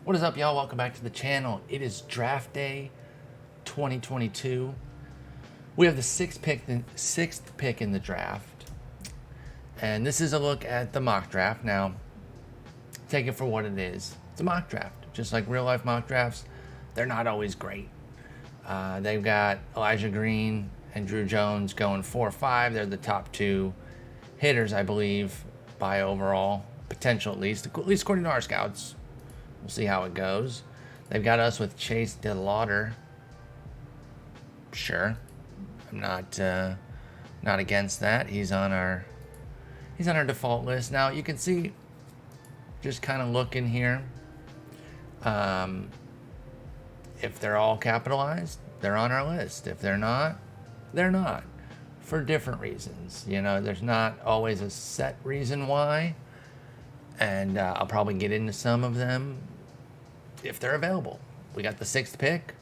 What is up, y'all? Welcome back to the channel. It is draft day 2022. We have the sixth pick in the draft. And this is a look at the mock draft. Now, take it for what it is. It's a mock draft. Just like real life mock drafts, they're not always great. They've got Elijah Green and Drew Jones going 4 or 5. They're the top two hitters, I believe, by overall potential, at least according to our scouts. We'll see how it goes. They've got us with Chase DeLauder. Sure, I'm not against that. He's on our default list. Now you can see, just kind of looking here. If they're all capitalized, they're on our list. If they're not, they're not, for different reasons. You know, there's not always a set reason why. And I'll probably get into some of them if they're available. We got the 6th pick.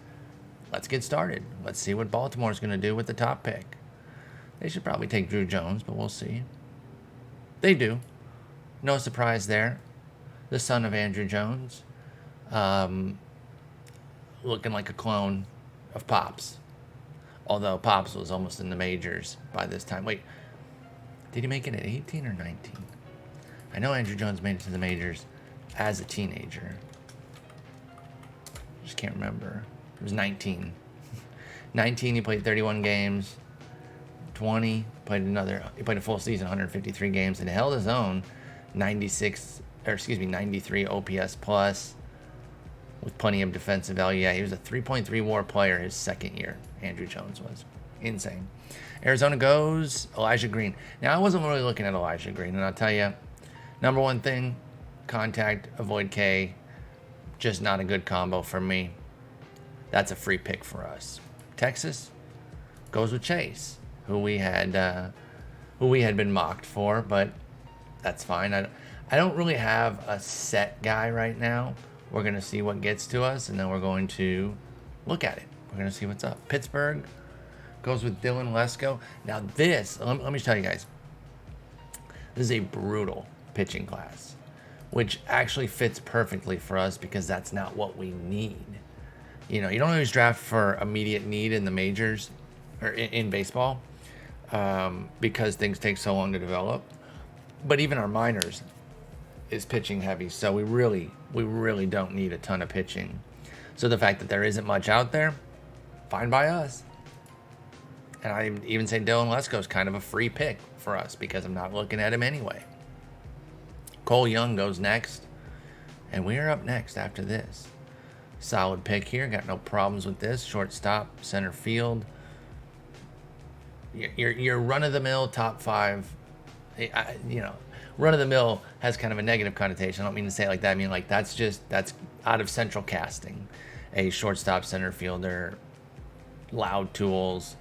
Let's get started. Let's see what Baltimore's going to do with the top pick. They should probably take Drew Jones, but we'll see. They do. No surprise there. The son of Andrew Jones. Looking like a clone of Pops. Although Pops was almost in the majors by this time. Wait, did he make it at 18 or 19? I know Andrew Jones made it to the majors as a teenager. Just can't remember. It was 19. 19, he played 31 games. 20, he played a full season, 153 games, and held his own 93 OPS plus with plenty of defensive value. Yeah, he was a 3.3 WAR player his second year. Andrew Jones was insane. Arizona goes Elijah Green. Now, I wasn't really looking at Elijah Green, and I'll tell you, number one thing, contact, avoid K. Just not a good combo for me. That's a free pick for us. Texas goes with Chase, who we had been mocked for, but that's fine. I don't really have a set guy right now. We're going to see what gets to us, and then we're going to look at it. We're going to see what's up. Pittsburgh goes with Dylan Lesko. Now this, let me tell you guys, this is a brutal pitching class, which actually fits perfectly for us because that's not what we need. You know, you don't always draft for immediate need in the majors or in baseball because things take so long to develop. But even our minors is pitching heavy, so we really don't need a ton of pitching. So the fact that there isn't much out there, fine by us. And I even say Dylan Lesko is kind of a free pick for us because I'm not looking at him anyway. Cole Young goes next, and we are up next after this. Solid pick here. Got no problems with this. Shortstop, center field. Your run-of-the-mill top 5. Run-of-the-mill has kind of a negative connotation. I don't mean to say it like that. I mean, like, that's out of central casting. A shortstop, center fielder, loud tools,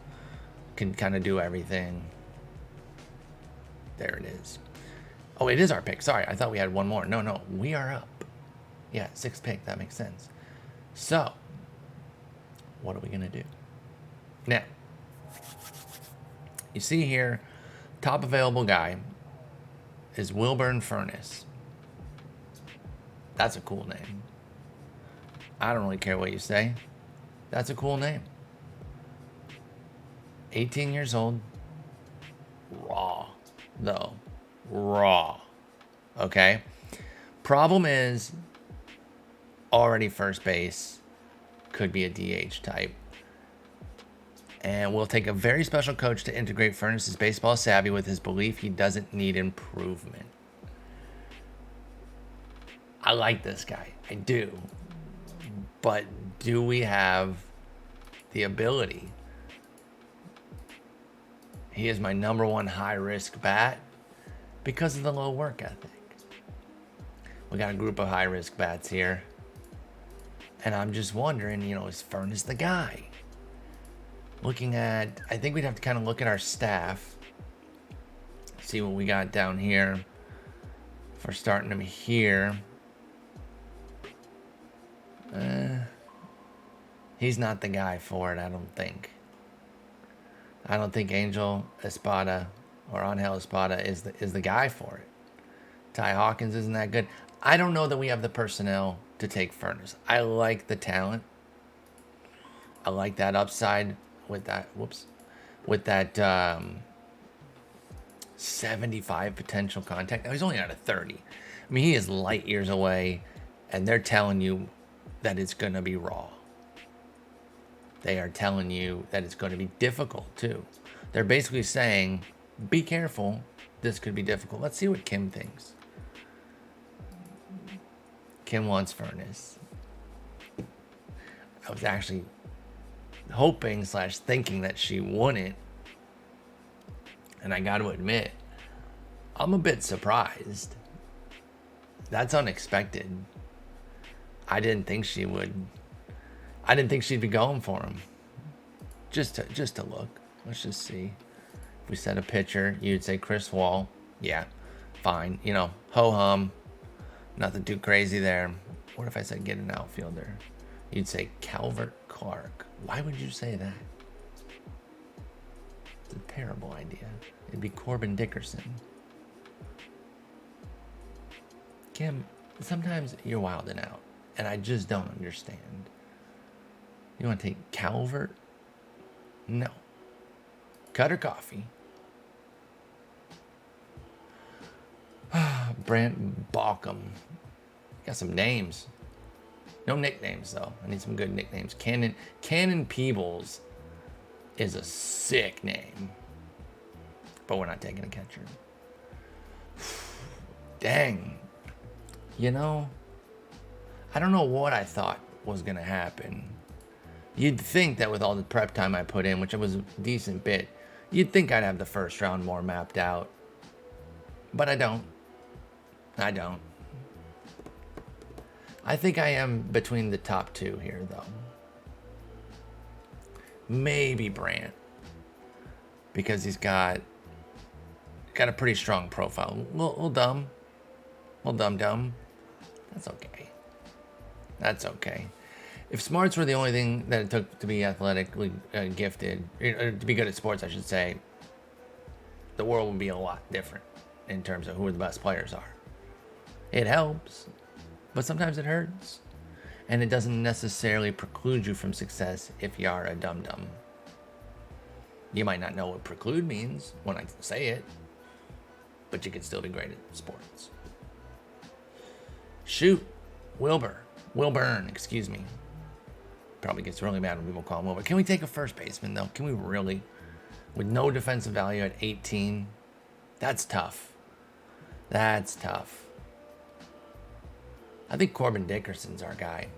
can kind of do everything. There it is. Oh, it is our pick. Sorry, I thought we had one more. No, we are up. Yeah, 6th pick. That makes sense. So, what are we going to do? Now, you see here, top available guy is Wilburn Furnace. That's a cool name. I don't really care what you say. That's a cool name. 18 years old. Raw, though. Raw. Okay? Problem is, already first base, could be a DH type. And we'll take a very special coach to integrate Furnace's baseball savvy with his belief he doesn't need improvement. I like this guy. I do. But do we have the ability? He is my number one high-risk bat because of the low work ethic. We got a group of high-risk bats here. And I'm just wondering, is Furnace the guy? I think we'd have to kind of look at our staff. See what we got down here. For starting him here. He's not the guy for it, I don't think. I don't think Angel Espada or Angel Espada is the guy for it. Ty Hawkins isn't that good. I don't know that we have the personnel to take Furness. I like the talent. I like that upside with that. Whoops. With that 75 potential contact. Now, he's only out of 30. I mean, he is light years away, and they're telling you that it's going to be raw. They are telling you that it's going to be difficult, too. They're basically saying, be careful. This could be difficult. Let's see what Kim thinks. Kim wants Furness. I was actually hoping / thinking that she wouldn't. And I got to admit, I'm a bit surprised. That's unexpected. I didn't think she would. I didn't think she'd be going for him. Just to look. Let's just see. If we set a picture, you'd say Chris Wall. Yeah, fine. You know, ho-hum. Nothing too crazy there. What if I said get an outfielder? You'd say Calvert Clark. Why would you say that? It's a terrible idea. It'd be Corbin Dickerson. Kim, sometimes you're wilding out, and I just don't understand. You want to take Calvert? No. Cutter Coffee. Brant Balkum. Got some names. No nicknames, though. I need some good nicknames. Cannon Peebles is a sick name. But we're not taking a catcher. Dang. You know, I don't know what I thought was going to happen. You'd think that with all the prep time I put in, which it was a decent bit, you'd think I'd have the first round more mapped out. But I don't. I think I am between the top two here, though. Maybe Brant. Because he's got a pretty strong profile. A little dumb. A little dumb. That's okay. If smarts were the only thing that it took to be athletically gifted, or to be good at sports, I should say, the world would be a lot different in terms of who the best players are. It helps, but sometimes it hurts. And it doesn't necessarily preclude you from success if you are a dum-dum. You might not know what preclude means when I say it, but you could still be great at sports. Shoot, Wilburn, excuse me. Probably gets really mad when people call him Wilbur. Can we take a first baseman, though? Can we really? With no defensive value at 18? That's tough. I think Corbin Dickerson's our guy.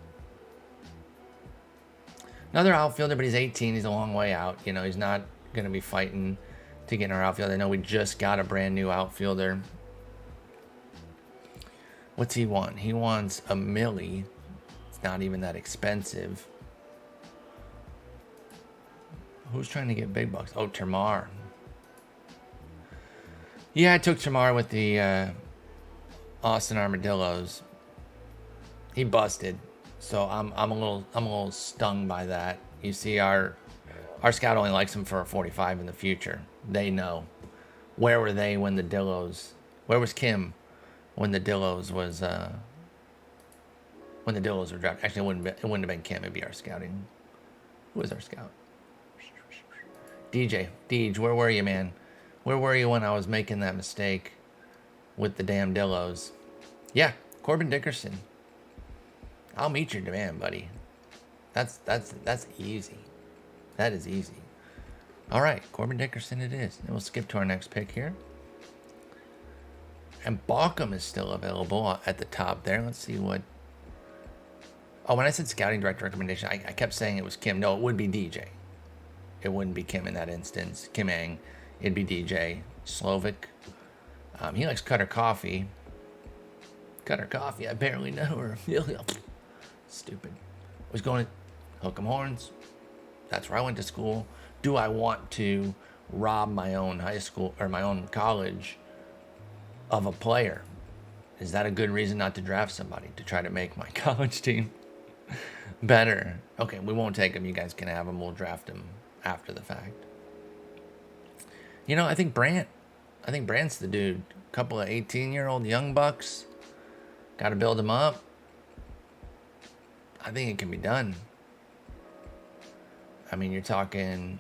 Another outfielder, but he's 18. He's a long way out. You know, he's not going to be fighting to get in our outfield. I know we just got a brand new outfielder. What's he want? He wants a milli. It's not even that expensive. Who's trying to get big bucks? Oh, Termar. Yeah, I took Termar with the Austin Armadillos. He busted, so I'm a little stung by that. You see, our scout only likes him for a 45 in the future. They know. Where were they when the Dillos? Where was Kim when the Dillos was when the Dillos were drafted? Actually, it wouldn't have been Kim. It'd be our scouting. Who was our scout? Deej, where were you, man? Where were you when I was making that mistake with the damn Dillos? Yeah, Corbin Dickerson. I'll meet your demand, buddy. That's easy. That is easy. All right, Corbin Dickerson it is. And we'll skip to our next pick here. And Balkum is still available at the top there. Let's see what... Oh, when I said scouting director recommendation, I kept saying it was Kim. No, it would be DJ. It wouldn't be Kim in that instance. Kim Ang. It'd be DJ. Slovic. He likes Cutter Coffee. Cutter Coffee, I barely know her. Stupid. Was going to Hook 'em Horns. That's where I went to school. Do I want to rob my own high school or my own college of a player? Is that a good reason not to draft somebody, to try to make my college team better? Okay, we won't take him. You guys can have him. We'll draft him after the fact. You know, I think Brant's the dude. A couple of 18-year-old young bucks. Got to build him up. I think it can be done. I mean, you're talking,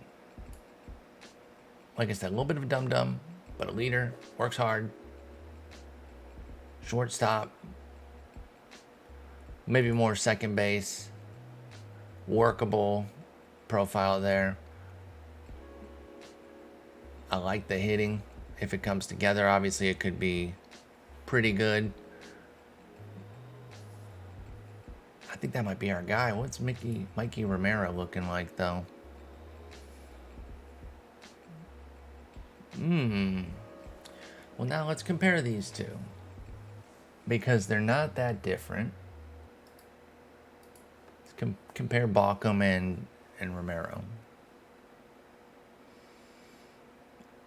like I said, a little bit of a dum-dum, but a leader, works hard. Shortstop. Maybe more second base. Workable profile there. I like the hitting. If it comes together, obviously it could be pretty good. I think that might be our guy. What's Mikey Romero looking like, though? Well, now let's compare these two. Because they're not that different. Let's compare Baucom and Romero.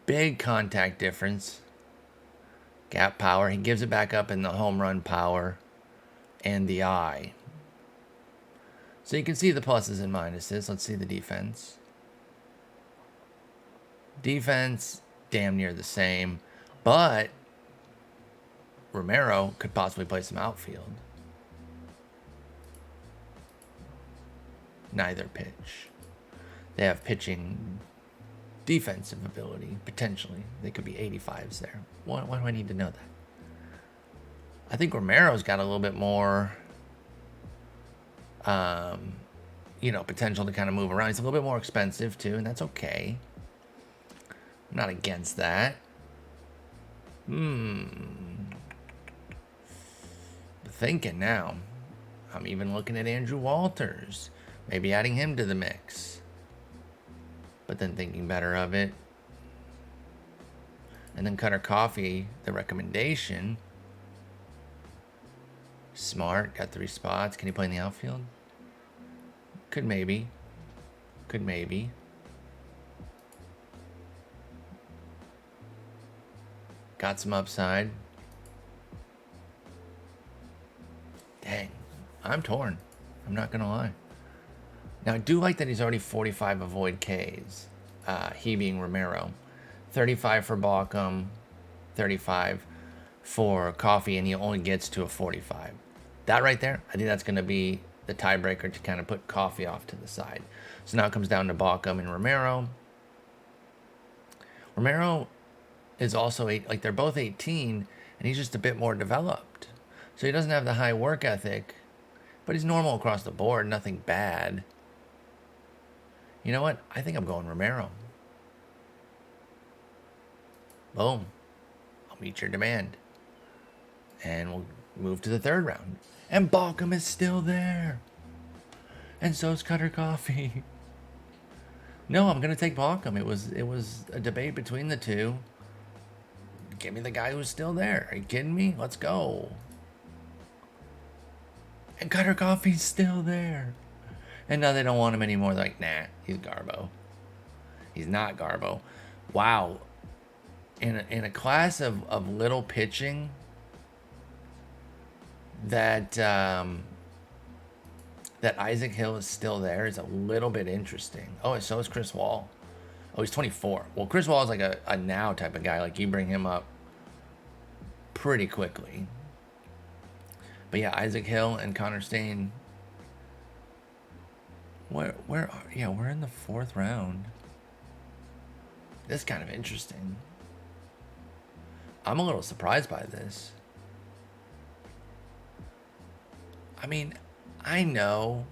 Big contact difference. Gap power. He gives it back up in the home run power and the eye. So you can see the pluses and minuses. Let's see the defense. Defense, damn near the same. But Romero could possibly play some outfield. Neither pitch. They have pitching defensive ability, potentially. They could be 85s there. Why do I need to know that? I think Romero's got a little bit more, potential to kind of move around. He's a little bit more expensive, too, and that's okay. I'm not against that. Thinking now. I'm even looking at Andrew Walters. Maybe adding him to the mix. But then thinking better of it. And then Cutter Coffee, the recommendation. Smart, got 3 spots. Can he play in the outfield? Could maybe. Got some upside. Dang, I'm torn. I'm not going to lie. Now, I do like that he's already 45 avoid Ks. He being Romero. 35 for Baucom. 35 for Coffee, and he only gets to a 45. That right there, I think that's going to be the tiebreaker to kind of put Coffee off to the side. So now it comes down to Baucom and Romero. Romero is also, they're both 18, and he's just a bit more developed. So he doesn't have the high work ethic, but he's normal across the board, nothing bad. You know what? I think I'm going Romero. Boom. I'll meet your demand. And we'll move to the 3rd round. And Baucom is still there. And so's Cutter Coffee. No, I'm going to take Baucom. It was a debate between the two. Give me the guy who's still there. Are you kidding me? Let's go. And Cutter Coffee's still there. And now they don't want him anymore. They're like, nah, he's Garbo. He's not Garbo. Wow. In a class of little pitching, that Isaac Hill is still there is a little bit interesting. Oh, and so is Chris Wall. Oh, he's 24. Well, Chris Wall is like a now type of guy. Like, you bring him up pretty quickly. But yeah, Isaac Hill and Connor Stain. Where are, yeah, we're in the 4th round. This is kind of interesting. I'm a little surprised by this. I mean, I know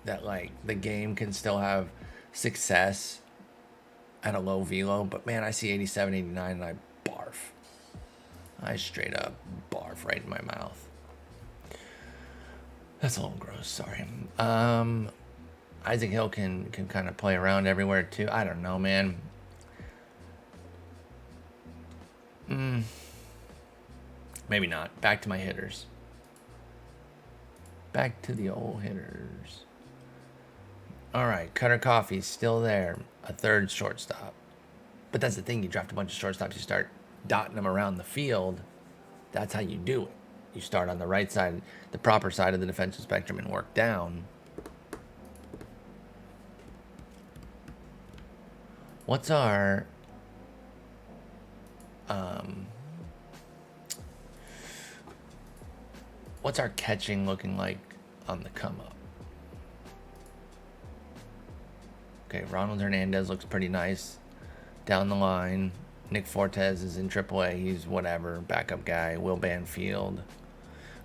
that, like, the game can still have success at a low velo, but man, I see 87, 89 and I barf. I straight up barf right in my mouth. That's a little gross, sorry. Isaac Hill can kind of play around everywhere too. I don't know, man. Maybe not. Back to my hitters. Back to the old hitters. All right, Cutter Coffee's still there. A 3rd shortstop. But that's the thing. You draft a bunch of shortstops. You start dotting them around the field. That's how you do it. You start on the right side, the proper side of the defensive spectrum, and work down. What's our What's our catching looking like on the come up? Okay, Ronald Hernandez looks pretty nice down the line. Nick Fortes is in AAA. He's whatever, backup guy. Will Banfield.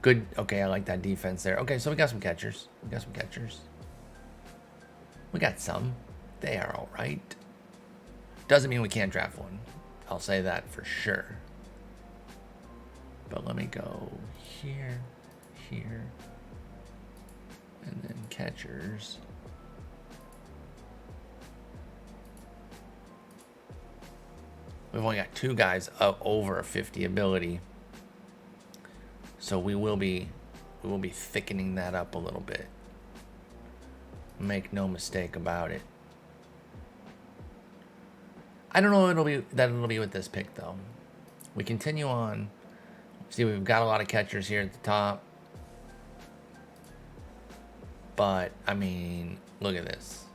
Good. Okay, I like that defense there. Okay, so we got some catchers. We got some. They are all right. Doesn't mean we can't draft one. I'll say that for sure. But let me go here, and then catchers. We've only got 2 guys over a 50 ability. So we will be thickening that up a little bit. Make no mistake about it. I don't know it'll be with this pick though. We continue on. See, we've got a lot of catchers here at the top. But I mean, look at this.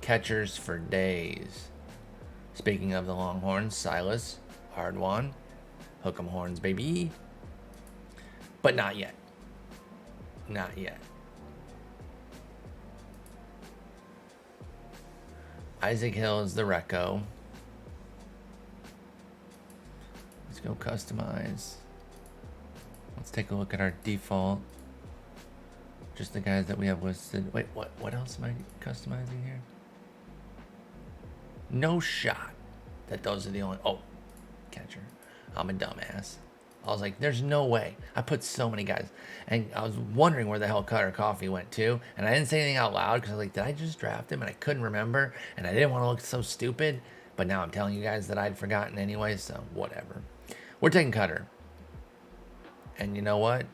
Catchers for days. Speaking of the Longhorns, Silas, hard one. Hook 'em horns, baby. But not yet. Not yet. Isaac Hill is the Reco. Let's go customize. Let's take a look at our default. Just the guys that we have listed. Wait, what else am I customizing here? No shot that those are the only... Oh, catcher. I'm a dumbass. I was like, there's no way. I put so many guys. And I was wondering where the hell Cutter Coffee went to. And I didn't say anything out loud because I was like, did I just draft him? And I couldn't remember. And I didn't want to look so stupid. But now I'm telling you guys that I'd forgotten anyway. So whatever. We're taking Cutter. And you know what?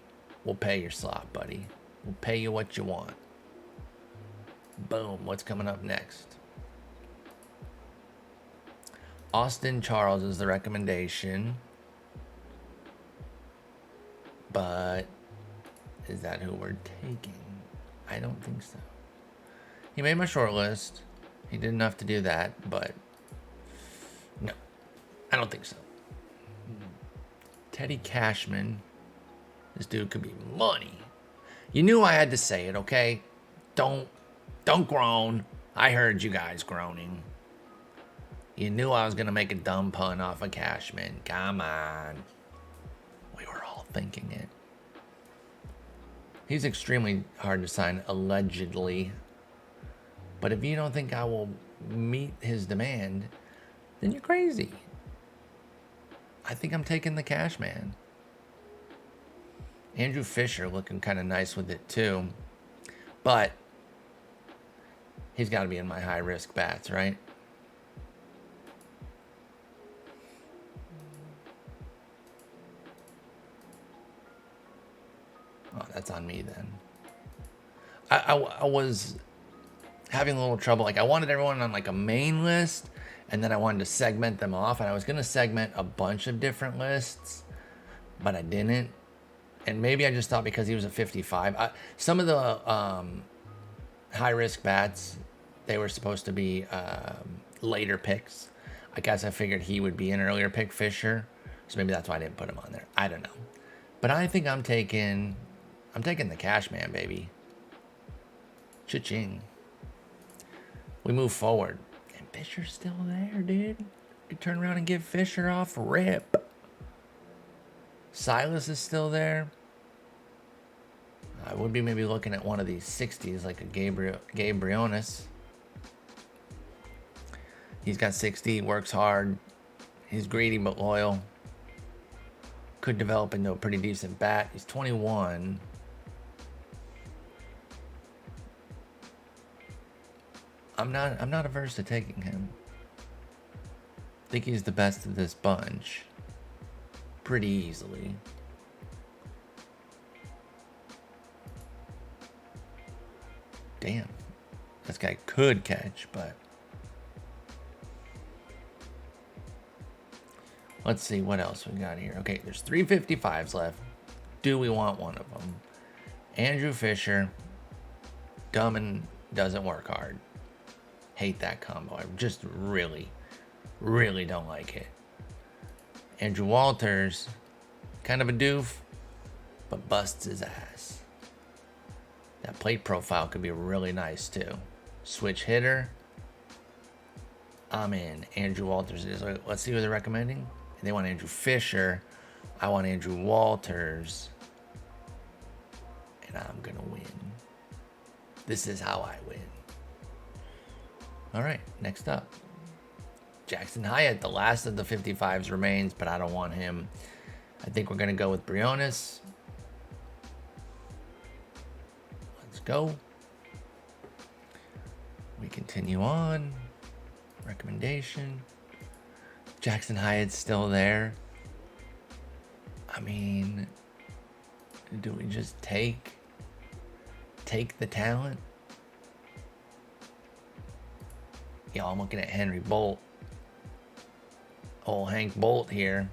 We'll pay your slot, buddy. We'll pay you what you want. Boom. What's coming up next? Austin Charles is the recommendation. But is that who we're taking? I don't think so. He made my short list. He did enough to do that, but no, I don't think so. Teddy Cashman. This dude could be money. You knew I had to say it, okay? Don't groan. I heard you guys groaning. You knew I was going to make a dumb pun off of Cashman. Come on. We were all thinking it. He's extremely hard to sign, allegedly. But if you don't think I will meet his demand, then you're crazy. I think I'm taking the Cashman. Andrew Fisher looking kind of nice with it too. But he's got to be in my high-risk bats, right? Oh, that's on me then. I was having a little trouble. Like, I wanted everyone on like a main list, and then I wanted to segment them off, and I was going to segment a bunch of different lists, but I didn't. And maybe I just thought because he was a 55. Some of the high-risk bats, they were supposed to be later picks. I guess I figured he would be an earlier pick, Fisher. So maybe that's why I didn't put him on there. I don't know. But I think I'm taking the Cashman, baby. Cha-ching. We move forward. And Fisher's still there, dude. You turn around and give Fisher off rip. Silas is still there. I would be maybe looking at one of these 60s, like a Gabe Briones. He's got 60, works hard. He's greedy but loyal. Could develop into a pretty decent bat. He's 21. I'm not averse to taking him. I think he's the best of this bunch. Pretty easily. Damn. This guy could catch, but... Let's see what else we got here. Okay, there's 355s left. Do we want one of them? Andrew Fisher. Dumb and doesn't work hard. Hate that combo. I just really don't like it. Andrew Walters. Kind of a doof. but busts his ass. That plate profile could be really nice too. Switch hitter. I'm in. Andrew Walters is. Let's see who they're recommending. They want Andrew Fisher. I want Andrew Walters. And I'm going to win. This is how I win. All right, next up. Jackson Hyatt, the last of the 55s remains, but I don't want him. I think we're going to go with Briones. Let's go. We continue on. Recommendation. Jackson Hyatt's still there. I mean, do we just take the talent? Yo, I'm looking at Henry Bolt. Old Hank Bolt here.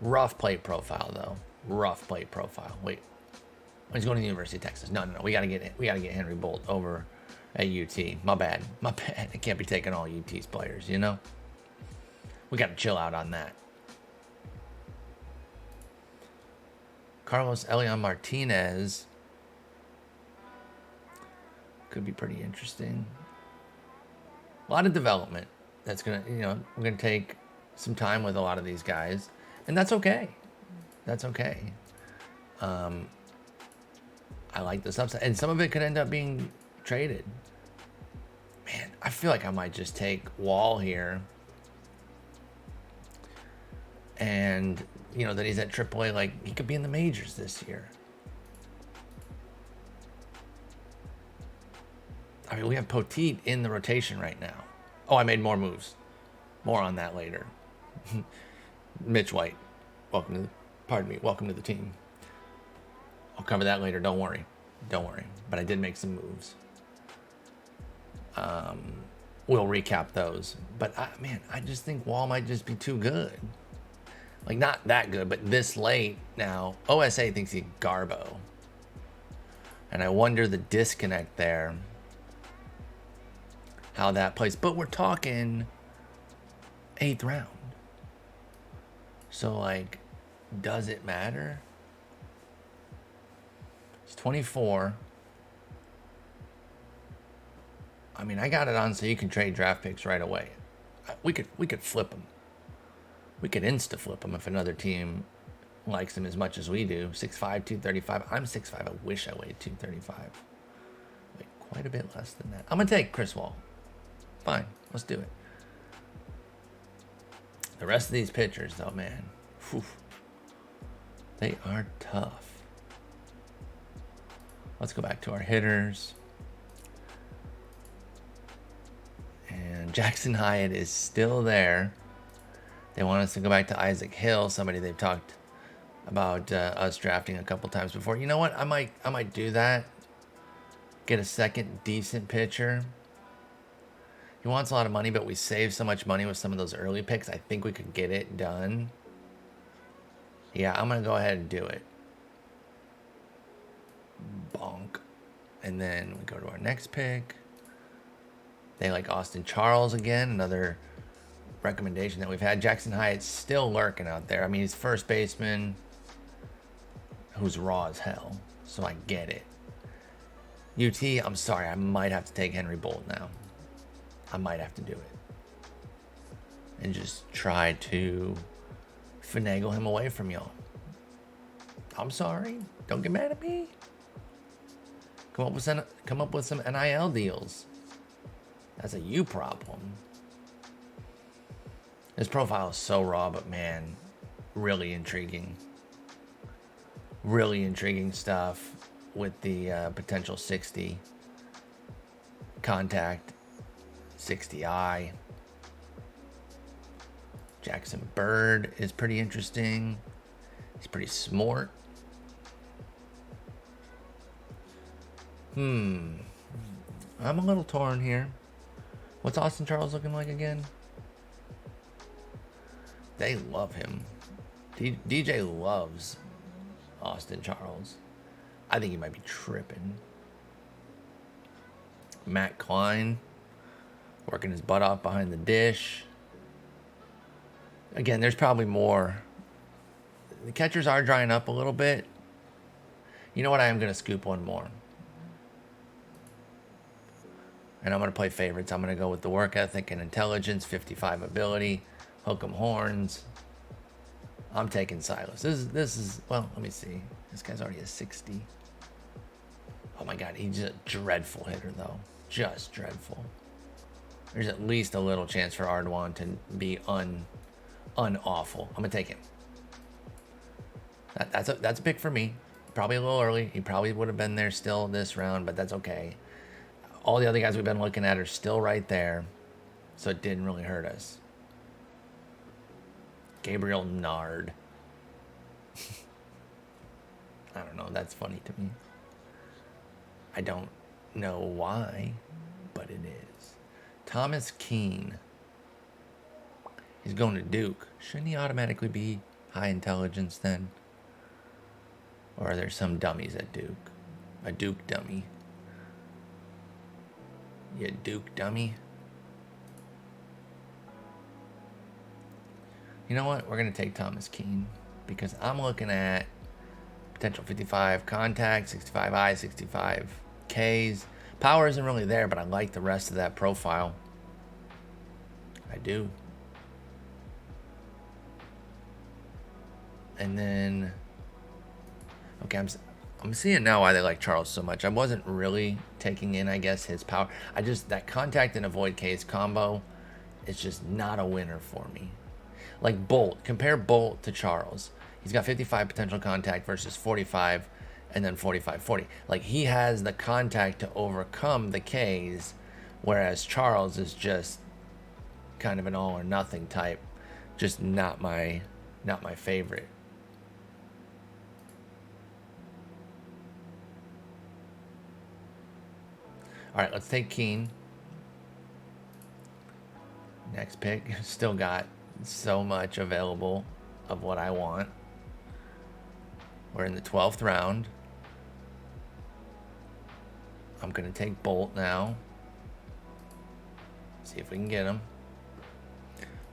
Rough plate profile though. Rough plate profile. Wait. He's going to the University of Texas. No. We gotta get Henry Bolt over at UT. My bad. I can't be taking all UT's players, you know? We gotta chill out on that. Carlos Elian Martinez. Could be pretty interesting. A lot of development. That's gonna, we're gonna take some time with a lot of these guys, and that's okay. That's okay. I like this upside, and some of it could end up being traded. Man, I feel like I might just take Wall here, and that he's at AAA. Like, he could be in the majors this year. I mean, we have Poteet in the rotation right now. Oh, I made more moves. More on that later. Mitch White, welcome to the team. I'll cover that later. Don't worry. But I did make some moves. We'll recap those. But I just think Wall might just be too good. Like, not that good, but this late now. OSA thinks he's Garbo. And I wonder the disconnect there. How that plays. But we're talking 8th round. So, like, does it matter? He's 24. I mean, I got it on so you can trade draft picks right away. We could flip them. We could insta flip them if another team likes him as much as we do. 6'5", 235. I'm 6'5". I wish I weighed 235. Wait, quite a bit less than that. I'm gonna take Chris Wall. Fine, let's do it. The rest of these pitchers, though, man, whew, they are tough. Let's go back to our hitters. And Jackson Hyatt is still there. They want us to go back to Isaac Hill, somebody they've talked about us drafting a couple times before. You know what? I might do that. Get a second decent pitcher. He wants a lot of money, but we saved so much money with some of those early picks. I think we could get it done. Yeah, I'm going to go ahead and do it. Bonk. And then we go to our next pick. They like Austin Charles again, another recommendation that we've had. Jackson Hyatt's still lurking out there. I mean, he's first baseman who's raw as hell, so I get it. UT, I'm sorry, I might have to take Henry Bolt now. I might have to do it. And just try to finagle him away from y'all. I'm sorry. Don't get mad at me. Come up with some NIL deals. That's a you problem. His profile is so raw, but man, really intriguing. Really intriguing stuff with the potential 60 contact, 60 eye. Jackson Bird is pretty interesting. He's pretty smart. I'm a little torn here. What's Austin Charles looking like again? They love him. DJ loves Austin Charles. I think he might be tripping. Matt Klein working his butt off behind the dish. Again, there's probably more. The catchers are drying up a little bit. You know what? I am going to scoop one more. And I'm going to play favorites. I'm going to go with the work ethic and intelligence, 55 ability, hook 'em horns. I'm taking Silas. This is well, let me see. This guy's already a 60. Oh my god, he's a dreadful hitter though. Just dreadful. There's at least a little chance for Ardoin to be unawful. I'm gonna take him. That's a pick for me. Probably a little early. He probably would have been there still this round, but that's okay. All the other guys we've been looking at are still right there, so it didn't really hurt us. Gabriel Nard. I don't know. That's funny to me. I don't know why, but it is. Thomas Keane. He's going to Duke. Shouldn't he automatically be high intelligence then? Or are there some dummies at Duke? A Duke dummy. You Duke dummy? You know what? We're going to take Thomas Keane because I'm looking at potential 55 contact, 65 I, 65 Ks. Power isn't really there, but I like the rest of that profile. I do. And then, okay, I'm seeing now why they like Charles so much. I wasn't really taking in, I guess, his power. That contact and avoid Ks combo is just not a winner for me. Like Bolt, compare Bolt to Charles. He's got 55 potential contact versus 45 and then 45-40. Like he has the contact to overcome the Ks, whereas Charles is just kind of an all or nothing type. Just not my favorite. All right, let's take Keane. Next pick. Still got so much available of what I want. We're in the 12th round. I'm going to take Bolt now. See if we can get him.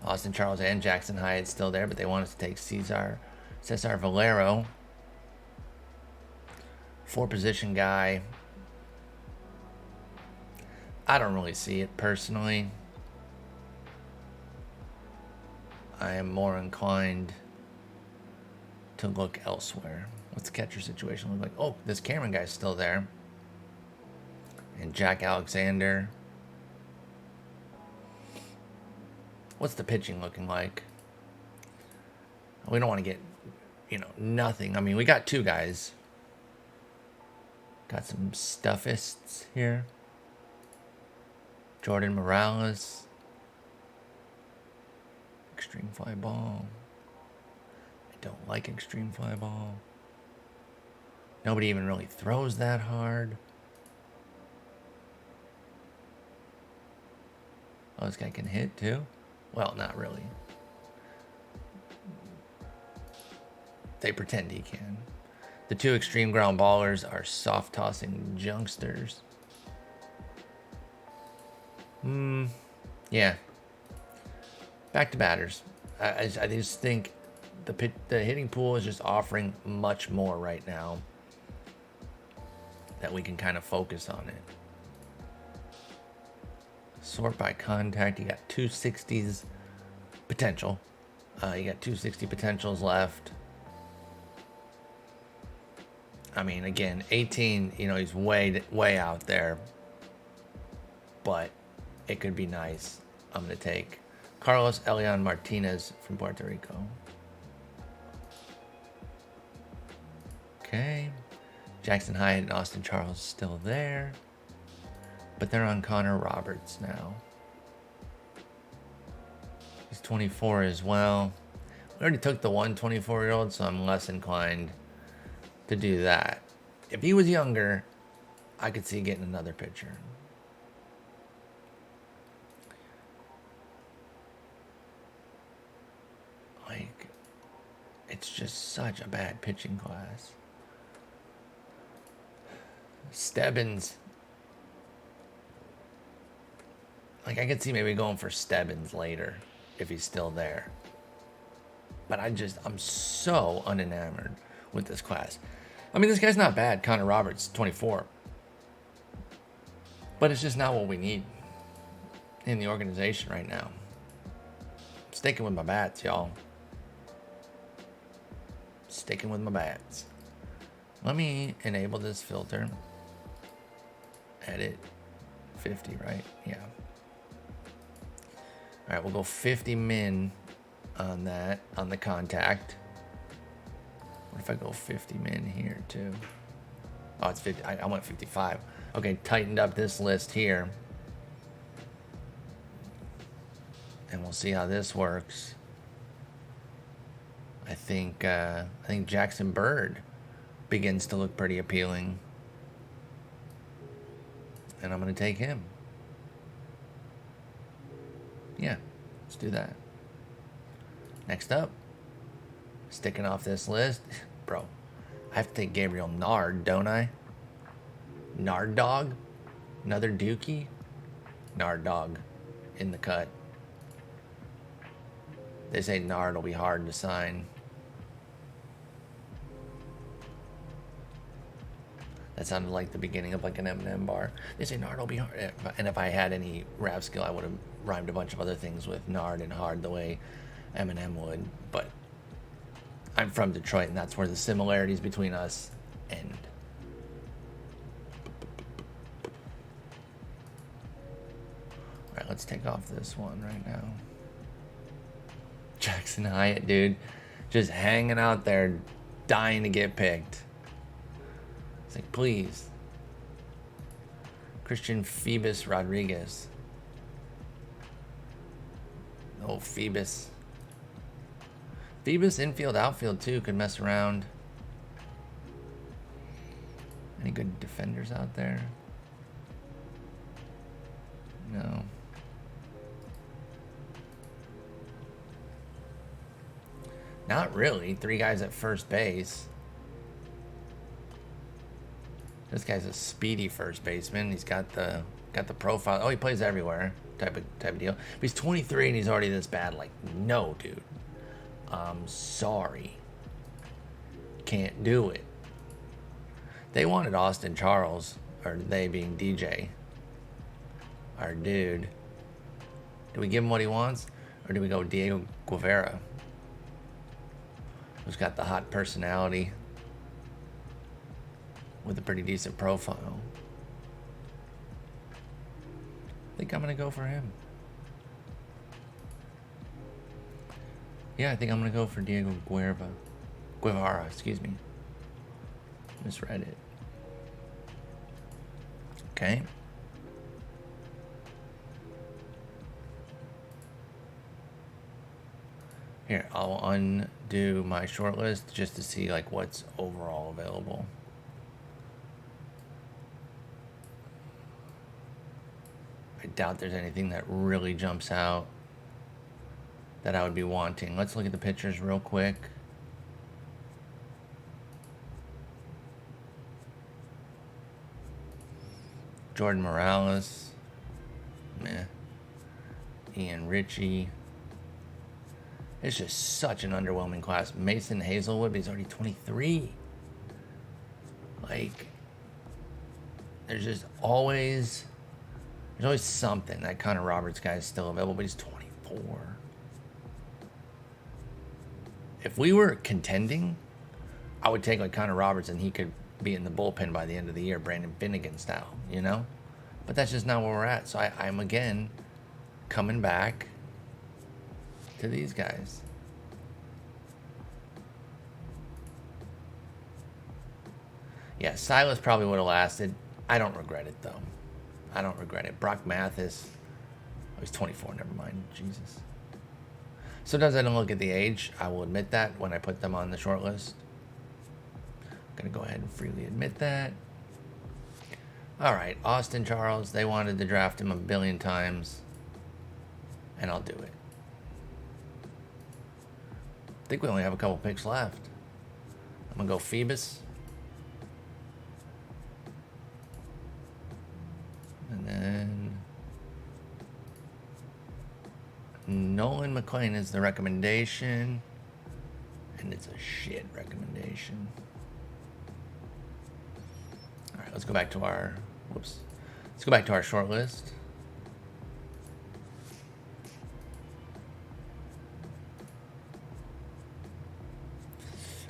Austin Charles and Jackson Hyatt still there, but they want us to take Cesar Valero. 4-position guy. I don't really see it personally. I am more inclined to look elsewhere. What's the catcher situation look like? Oh, this Cameron guy's still there. And Jack Alexander. What's the pitching looking like? We don't want to get, nothing. I mean, we got two guys. Got some stuffists here. Jordan Morales. Extreme fly ball. I don't like extreme fly ball. Nobody even really throws that hard. Oh, this guy can hit too? Well, not really. They pretend he can. The two extreme ground ballers are soft tossing youngsters. Yeah. Back to batters. I just think the hitting pool is just offering much more right now that we can kind of focus on it. Sort by contact. You got 260s potential. You got 260 potentials left. I mean, again, 18, he's way out there. But it could be nice. I'm going to take Carlos Elian Martinez from Puerto Rico. Okay. Jackson Hyatt and Austin Charles still there. But they're on Connor Roberts now. He's 24 as well. We already took the one 24-year-old, so I'm less inclined to do that. If he was younger, I could see getting another pitcher. Like, it's just such a bad pitching class. Stebbins. Like, I could see maybe going for Stebbins later if he's still there. But I'm so unenamored with this class. I mean, this guy's not bad. Connor Roberts, 24. But it's just not what we need in the organization right now. Sticking with my bats, y'all. Sticking with my bats. Let me enable this filter. Edit 50, right? Yeah. All right, we'll go 50 min on that, on the contact. What if I go 50 min here too? Oh, it's 50. I went 55. Okay, tightened up this list here. And we'll see how this works. I think Jackson Bird begins to look pretty appealing. And I'm going to take him. Yeah, let's do that. Next up, sticking off this list. Bro, I have to take Gabriel Nard, don't I? Nard Dog? Another Dookie? Nard Dog in the cut. They say Nard will be hard to sign. That sounded like the beginning of like an Eminem bar. They say Nard will be hard. And if I had any rap skill, I would have rhymed a bunch of other things with Nard and hard the way Eminem would. But I'm from Detroit, and that's where the similarities between us end. All right, let's take off this one right now. Jackson Hyatt, dude, just hanging out there, dying to get picked. It's like, please. Christian Phoebus Rodriguez. Oh, Phoebus. Phoebus infield, outfield too, could mess around. Any good defenders out there? No. Not really. 3 guys at first base. This guy's a speedy first baseman. He's got the profile. Oh, he plays everywhere. Type of deal. But he's 23 and he's already this bad. Like, no, dude. I'm sorry. Can't do it. They wanted Austin Charles, or they being DJ. Our dude. Do we give him what he wants? Or do we go Diego Guevara? Who's got the hot personality with a pretty decent profile. I think I'm going to go for him. Yeah, I think I'm going to go for Diego Guevara, excuse me. Misread it. Okay. Here, I'll undo my short list just to see like what's overall available. I doubt there's anything that really jumps out that I would be wanting. Let's look at the pictures real quick. Jordan Morales. Meh. Ian Ritchie. It's just such an underwhelming class. Mason Hazelwood, but he's already 23. Like, there's always something. That Connor Roberts guy is still available, but he's 24. If we were contending, I would take like Connor Roberts and he could be in the bullpen by the end of the year, Brandon Finnegan style, you know? But that's just not where we're at. So I'm again coming back to these guys. Yeah, Silas probably would have lasted. I don't regret it, though. I don't regret it. Brock Mathis. Oh, he's 24. Never mind. Jesus. Sometimes I don't look at the age. I will admit that when I put them on the short list. I'm going to go ahead and freely admit that. All right. Austin Charles. They wanted to draft him a billion times. And I'll do it. I think we only have a couple picks left. I'm going to go Phoebus. And then Nolan McLean is the recommendation. And it's a shit recommendation. Let's go back to our, whoops. Let's go back to our short list.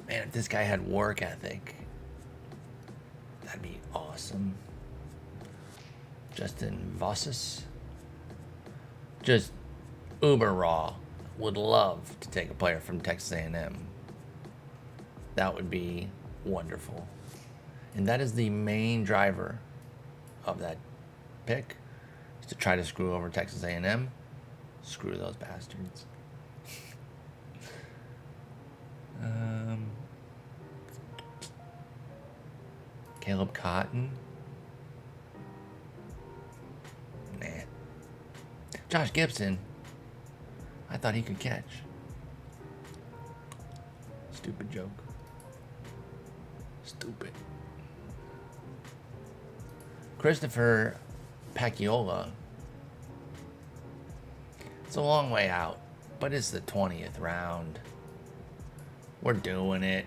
Man, if this guy had work ethic, that'd be awesome. Justin Vossis. Just uber raw. Would love to take a player from Texas A&M. That would be wonderful. And that is the main driver of that pick, is to try to screw over Texas A&M. Screw those bastards. Caleb Cotton. Nah. Josh Gibson. I thought he could catch. Stupid joke. Stupid. Christopher Pacchiola. It's a long way out, but it's the 20th round. We're doing it.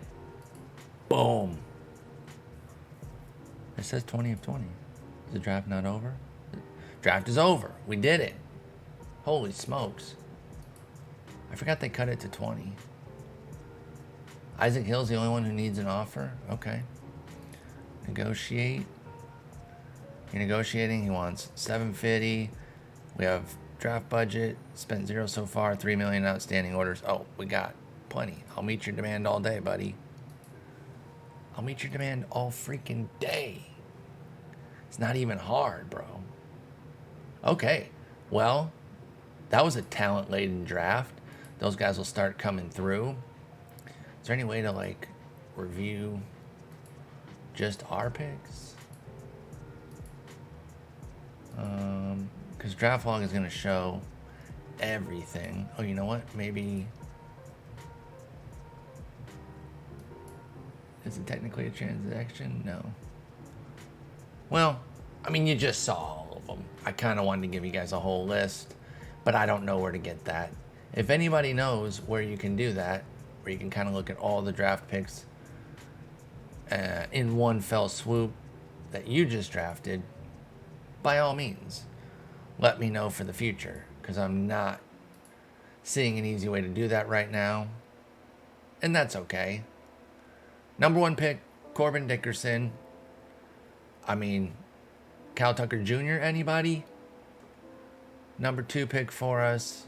Boom. It says 20 of 20. Is the draft not over? Draft is over. We did it. Holy smokes. I forgot they cut it to 20. Isaac Hill's the only one who needs an offer? Okay. Negotiate. You're negotiating. He wants $750. We have draft budget. Spent $0 so far. $3 million outstanding orders. Oh, we got plenty. I'll meet your demand all day, buddy. I'll meet your demand all freaking day. It's not even hard, bro. Okay. Well, that was a talent-laden draft. Those guys will start coming through. Is there any way to, like, review just our picks? Because draft log is going to show everything. Oh, you know what? Maybe... Is it technically a transaction? No. Well, I mean, you just saw all of them. I kind of wanted to give you guys a whole list, but I don't know where to get that. If anybody knows where you can do that, where you can kind of look at all the draft picks in one fell swoop that you just drafted, by all means, let me know for the future, because I'm not seeing an easy way to do that right now, and that's okay. Number 1 pick, Corbin Dickerson. I mean, Cal Tucker Jr., anybody? Number 2 pick for us.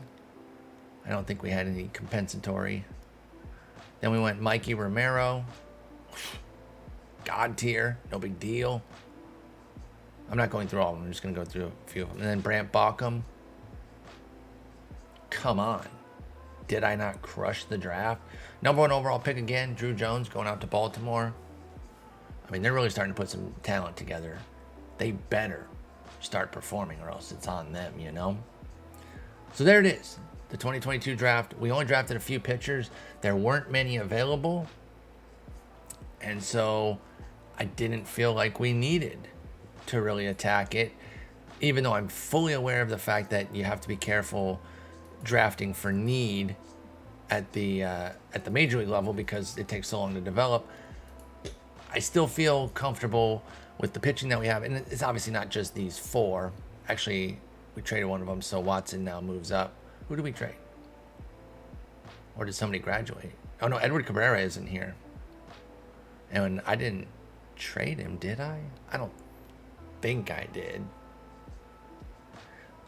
I don't think we had any compensatory. Then we went Mikey Romero. God tier, no big deal. I'm not going through all of them. I'm just going to go through a few of them. And then Brant Baucom. Come on. Did I not crush the draft? Number 1 overall pick again, Drew Jones going out to Baltimore. I mean, they're really starting to put some talent together. They better start performing or else it's on them, you know? So there it is. The 2022 draft. We only drafted a few pitchers. There weren't many available. And so I didn't feel like we needed to really attack it, even though I'm fully aware of the fact that you have to be careful drafting for need at the major league level because it takes so long to develop. I still feel comfortable with the pitching that we have, and it's obviously not just these 4. Actually, we traded one of them, so Watson now moves up. Who did we trade? Or did somebody graduate? Oh no, Edward Cabrera isn't here. And I didn't trade him, did I? I don't think I did.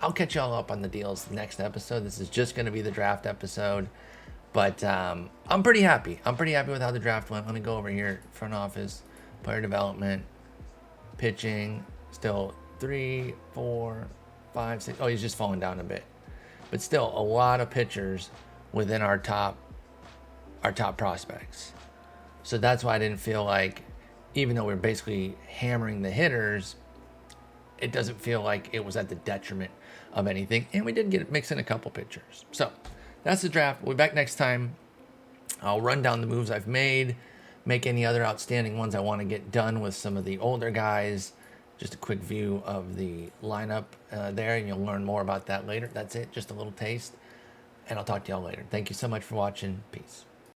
I'll catch y'all up on the deals next episode. This is just going to be the draft episode. But I'm pretty happy. I'm pretty happy with how the draft went. Let me go over here. Front office, player development, pitching. Still 3, 4, 5, 6. Oh, he's just falling down a bit. But still, a lot of pitchers within our top prospects. So that's why I didn't feel like, even though we're basically hammering the hitters, it doesn't feel like it was at the detriment of anything. And we did mix in a couple pitchers. So that's the draft. We'll be back next time. I'll run down the moves I've made, make any other outstanding ones I want to get done with some of the older guys. Just a quick view of the lineup there, and you'll learn more about that later. That's it, just a little taste. And I'll talk to y'all later. Thank you so much for watching. Peace.